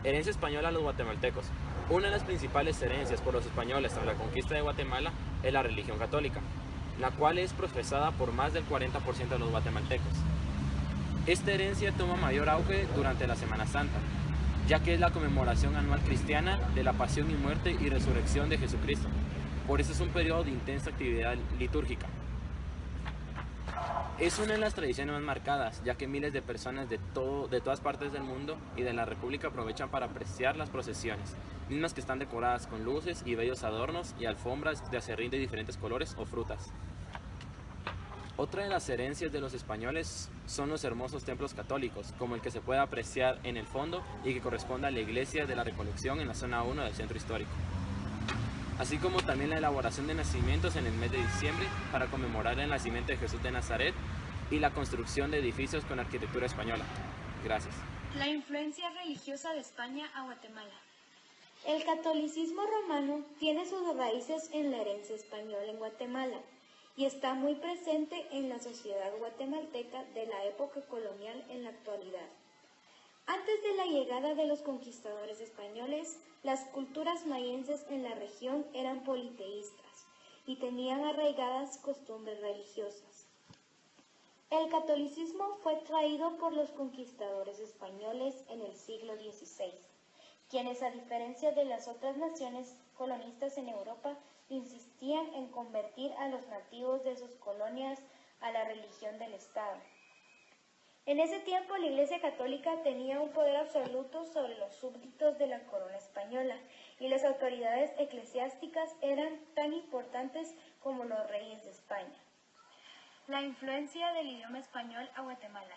Herencia española a los guatemaltecos. Una de las principales herencias por los españoles tras la conquista de Guatemala es la religión católica, la cual es profesada por más del 40% de los guatemaltecos. Esta herencia toma mayor auge durante la Semana Santa, ya que es la conmemoración anual cristiana de la pasión y muerte y resurrección de Jesucristo. Por eso es un periodo de intensa actividad litúrgica. Es una de las tradiciones más marcadas, ya que miles de personas de todas partes del mundo y de la República aprovechan para apreciar las procesiones, mismas que están decoradas con luces y bellos adornos y alfombras de acerrín de diferentes colores o frutas. Otra de las herencias de los españoles son los hermosos templos católicos, como el que se puede apreciar en el fondo y que corresponde a la Iglesia de la Recolección en la zona 1 del centro histórico, así como también la elaboración de nacimientos en el mes de diciembre para conmemorar el nacimiento de Jesús de Nazaret y la construcción de edificios con arquitectura española. Gracias. La influencia religiosa de España a Guatemala. El catolicismo romano tiene sus raíces en la herencia española en Guatemala y está muy presente en la sociedad guatemalteca de la época colonial en la actualidad. Antes de la llegada de los conquistadores españoles, las culturas mayenses en la región eran politeístas y tenían arraigadas costumbres religiosas. El catolicismo fue traído por los conquistadores españoles en el siglo XVI, quienes, a diferencia de las otras naciones colonistas en Europa, insistían en convertir a los nativos de sus colonias a la religión del Estado. En ese tiempo la Iglesia Católica tenía un poder absoluto sobre los súbditos de la corona española y las autoridades eclesiásticas eran tan importantes como los reyes de España. La influencia del idioma español a Guatemala.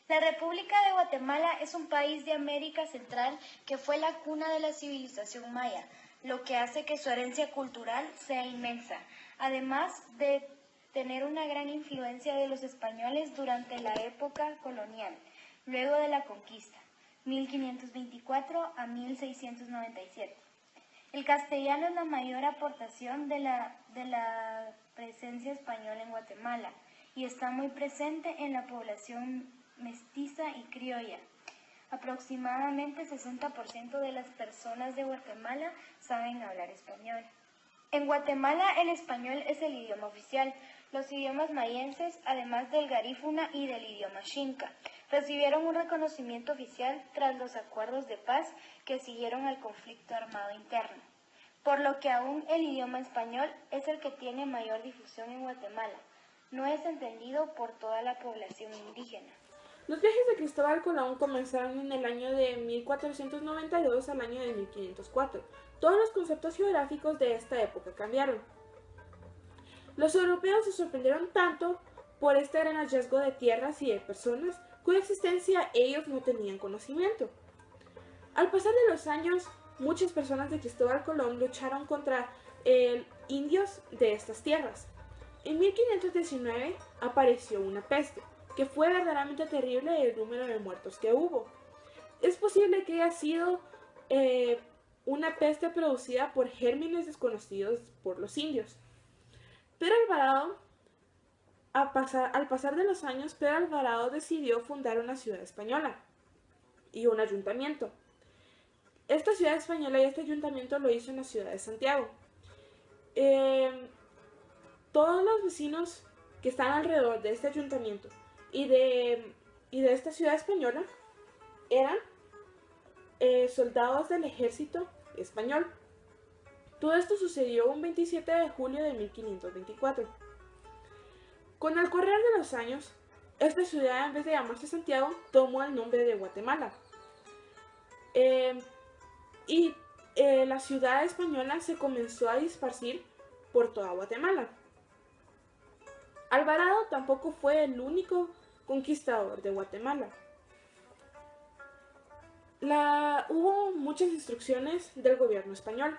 La República de Guatemala es un país de América Central que fue la cuna de la civilización maya, lo que hace que su herencia cultural sea inmensa, además de tener una gran influencia de los españoles durante la época colonial, luego de la conquista, 1524 a 1697. El castellano es la mayor aportación de la presencia española en Guatemala y está muy presente en la población mestiza y criolla. Aproximadamente 60% de las personas de Guatemala saben hablar español. En Guatemala el español es el idioma oficial. Los idiomas mayenses, además del garífuna y del idioma xinca, recibieron un reconocimiento oficial tras los acuerdos de paz que siguieron al conflicto armado interno, por lo que aún el idioma español es el que tiene mayor difusión en Guatemala. No es entendido por toda la población indígena. Los viajes de Cristóbal Colón comenzaron en el año de 1492 al año de 1504. Todos los conceptos geográficos de esta época cambiaron. Los europeos se sorprendieron tanto por este gran hallazgo de tierras y de personas cuya existencia ellos no tenían conocimiento. Al pasar de los años, muchas personas de Cristóbal Colón lucharon contra indios de estas tierras. En 1519 apareció una peste, que fue verdaderamente terrible el número de muertos que hubo. Es posible que haya sido una peste producida por gérmenes desconocidos por los indios. Pedro Alvarado, al pasar de los años, Pedro Alvarado decidió fundar una ciudad española y un ayuntamiento. Esta ciudad española y este ayuntamiento lo hizo en la ciudad de Santiago. Todos los vecinos que están alrededor de este ayuntamiento y de esta ciudad española eran soldados del ejército español. Todo esto sucedió un 27 de julio de 1524. Con el correr de los años, esta ciudad, en vez de llamarse Santiago, tomó el nombre de Guatemala. La ciudad española se comenzó a disparcir por toda Guatemala. Alvarado tampoco fue el único conquistador de Guatemala. Hubo muchas instrucciones del gobierno español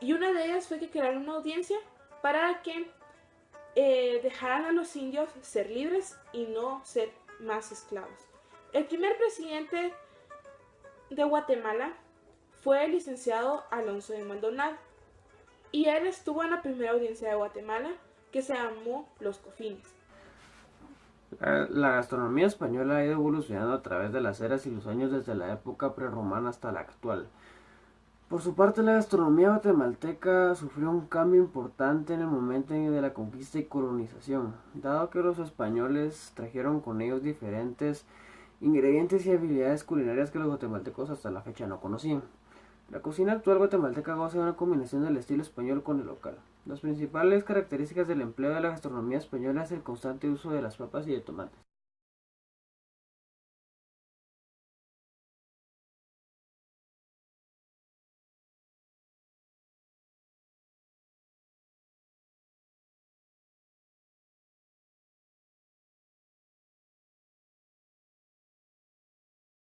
y una de ellas fue que crearon una audiencia para que dejaran a los indios ser libres y no ser más esclavos. El primer presidente de Guatemala fue el licenciado Alonso de Maldonado y él estuvo en la primera audiencia de Guatemala, que se llamó Los Cofines. La gastronomía española ha ido evolucionando a través de las eras y los años desde la época prerromana hasta la actual. Por su parte, la gastronomía guatemalteca sufrió un cambio importante en el momento de la conquista y colonización, dado que los españoles trajeron con ellos diferentes ingredientes y habilidades culinarias que los guatemaltecos hasta la fecha no conocían. La cocina actual guatemalteca goza de una combinación del estilo español con el local. Las principales características del empleo de la gastronomía española es el constante uso de las papas y de tomates.